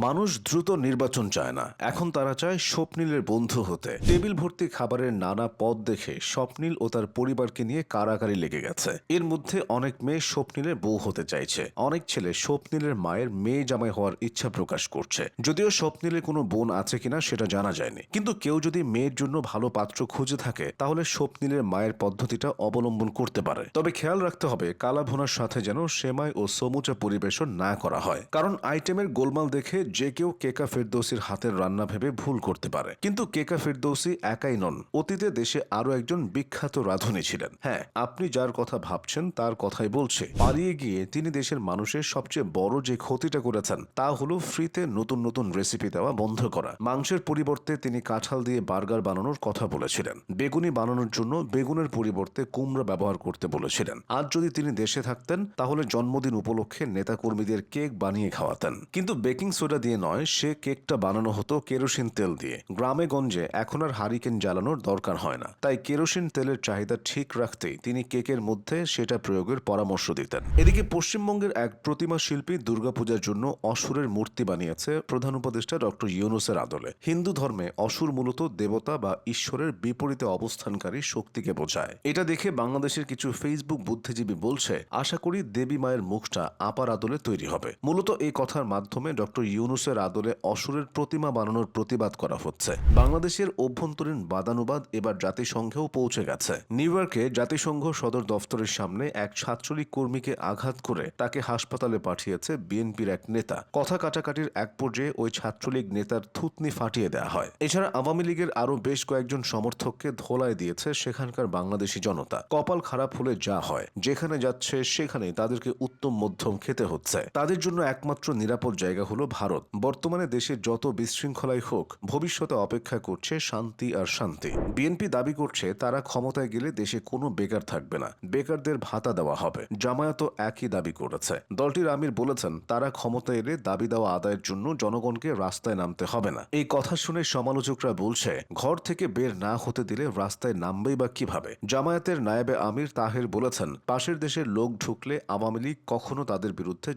মানুষ দ্রুত নির্বাচন চায় না, এখন তারা চায় স্বপ্নিলের বন্ধু হতে। টেবিল ভর্তি খাবারের নানা পদ দেখে স্বপ্নিল ও তার পরিবারকে নিয়ে কারাকারি লেগে গেছে। এর মধ্যে অনেক মেয়ে স্বপ্নিলের বউ হতে চাইছে, অনেক ছেলে স্বপ্নিলের মায়ের মেয়ে জামাই হওয়ার ইচ্ছা প্রকাশ করছে। যদিও স্বপ্নিলের কোনো বোন আছে কিনা সেটা জানা যায়নি, কিন্তু কেউ যদি মেয়ের জন্য ভালো পাত্র খুঁজে থাকে তাহলে স্বপ্নিলের মায়ের পদ্ধতিটা অবলম্বন করতে পারে। তবে খেয়াল রাখতে হবে কালা ভুনার সাথে যেন সেমাই ও সমুচা পরিবেশন না করা হয়, কারণ আইটেমের গোলমাল দেখে যে কেউ কেকা ফেরদৌসির হাতের রান্না ভেবে ভুল করতে পারে। কিন্তু কেকা ফেরদৌসি একাই নন, অতীতে দেশে আরো একজন বিখ্যাত রাঁধুনি ছিলেন। হ্যাঁ, আপনি যার কথা ভাবছেন তার কথাই বলছে। পালিয়ে গিয়ে তিনি দেশের মানুষের সবচেয়ে বড় যে ক্ষতিটা করেছেন তা হলো ফ্রিতে নতুন নতুন রেসিপি দেওয়া বন্ধ করা। মাংসের পরিবর্তে তিনি কাঁঠাল দিয়ে বার্গার বানানোর কথা বলেছিলেন, বেগুনি বানানোর জন্য বেগুনের পরিবর্তে কুমড়া ব্যবহার করতে বলেছিলেন। আজ যদি তিনি দেশে থাকতেন তাহলে জন্মদিন উপলক্ষে নেতাকর্মীদের কেক বানিয়ে খাওয়াতেন, কিন্তু বেকিং সোডা দিয়ে নয়, সে কেকটা বানানো হতো কেরোসিন তেল দিয়ে। গ্রামে গঞ্জে এখন আর হারিকেন জ্বালানোর দরকার হয় না, তাই কেরোসিন তেলের চাহিদা ঠিক রাখতেই তিনি কেকের মধ্যে সেটা প্রয়োগের পরামর্শ দিতেন। এদিকে পশ্চিমবঙ্গের এক প্রতিমা শিল্পী দুর্গাপূজার জন্য অসুরের মূর্তি বানিয়েছে প্রধান উপদেষ্টা ডক্টর ইউনূসের আদলে। হিন্দু ধর্মে অসুর মূলত দেবতা বা ঈশ্বরের বিপরীতে অবস্থানকারী শক্তিকে বোঝায়। এটা দেখে বাংলাদেশের কিছু ফেসবুক বুদ্ধিজীবী বলছে, আশা করি দেবী মায়ের মুখটা আপার আদলে তৈরি হবে। মূলত এই কথার মাধ্যমে ডক্টর ইউনূসের আদলে অসুরের প্রতিমা বানানোর প্রতিবাদ করা হচ্ছে। বাংলাদেশের অভ্যন্তরীণ বাদানুবাদ এবার জাতিসংঘেও পৌঁছে গেছে। নিউ ইয়র্কে জাতিসংঘ সদর দফতরের সামনে এক ছাত্রলীগ কর্মীকে আঘাত করে তাকে হাসপাতালে পাঠিয়েছে বিএনপির এক নেতা। কথা কাটাকাটির এক পর্যায়ে ওই ছাত্রলীগ নেতার থুতনি ফাটিয়ে দেওয়া হয়। এছাড়া আওয়ামী লীগের আরো বেশ কয়েকজন সমর্থককে ধোলায় দিয়েছে সেখানকার বাংলাদেশি জনতা। কপাল খারাপ হলে যা হয়, যেখানে যাচ্ছে সেখানে তাদেরকে উত্তম মধ্যম খেতে হচ্ছে। তাদের জন্য একমাত্র নিরাপদ জায়গা হলো ভারত। বর্তমানে দেশে যত বিশৃঙ্খলাই হোক, ভবিষ্যতে অপেক্ষা করছে শান্তি আর শান্তি। বিএনপি দাবি করছে তারা ক্ষমতায় গেলে দেশে কোনো বেকার থাকবে না, বেকারদের ভাতা দেওয়া হবে। জামায়াতও একই দাবি করেছে। দলটির আমির বলেছেন, তারা ক্ষমতায় এলে দাবি দেওয়া আদায়ের জন্য জনগণকে রাস্তায় নামতে হবে না। এই কথা শুনে সমালোচকরা বলছে, ঘর থেকে বের না হতে দিলে রাস্তায় নামবেই বা কিভাবে? জামায়াতের নায়েবে আমির তাহের বলেছেন, পাশের দেশের লোক ঢুকলে আওয়ামী লীগ কখনো তাদের বিরুদ্ধে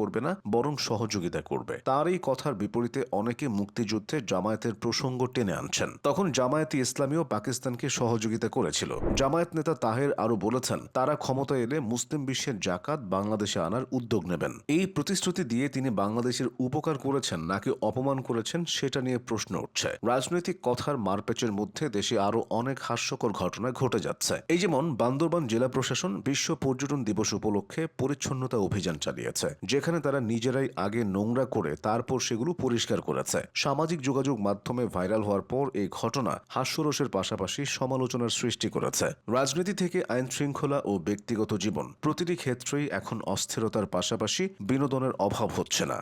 করবে না, বরং সহযোগিতা করবে। তার এই কথার বিপরীতে অনেকে মুক্তিযুদ্ধে জামায়াতের প্রসঙ্গ টেনে আনছেন। তখন জামায়াতে ইসলামীও পাকিস্তানকে সহযোগিতা করেছিল। জামায়াত নেতা তাহের আরো বলেছেন, তারা ক্ষমতায় এলে মুসলিম বিশ্বের জাকাত বাংলাদেশে আনার উদ্যোগ নেবেন। এই প্রতিশ্রুতি দিয়ে তিনি বাংলাদেশের উপকার করেছেন নাকি অপমান করেছেন সেটা নিয়ে প্রশ্ন উঠছে। রাজনৈতিক কথার মারপ্যাচের মধ্যে দেশে আরো অনেক হাস্যকর ঘটনা ঘটে যাচ্ছে। এই যেমন বান্দরবান জেলা প্রশাসন বিশ্ব পর্যটন দিবস উপলক্ষে পরিচ্ছন্নতা অভিযান চালিয়েছে, যেখানে তারা নিজেরাই আগে নোংরা করে তারপর সেগুলো পরিষ্কার করেছে। সামাজিক যোগাযোগ মাধ্যমে ভাইরাল হওয়ার পর এই ঘটনা হাস্যরসের পাশাপাশি সমালোচনার সৃষ্টি করেছে। রাজনীতি থেকে আইন শৃঙ্খলা ও ব্যক্তিগত জীবন, প্রতিটি ক্ষেত্রেই এখন অস্থিরতার পাশাপাশি বিনোদনের অভাব হচ্ছে না।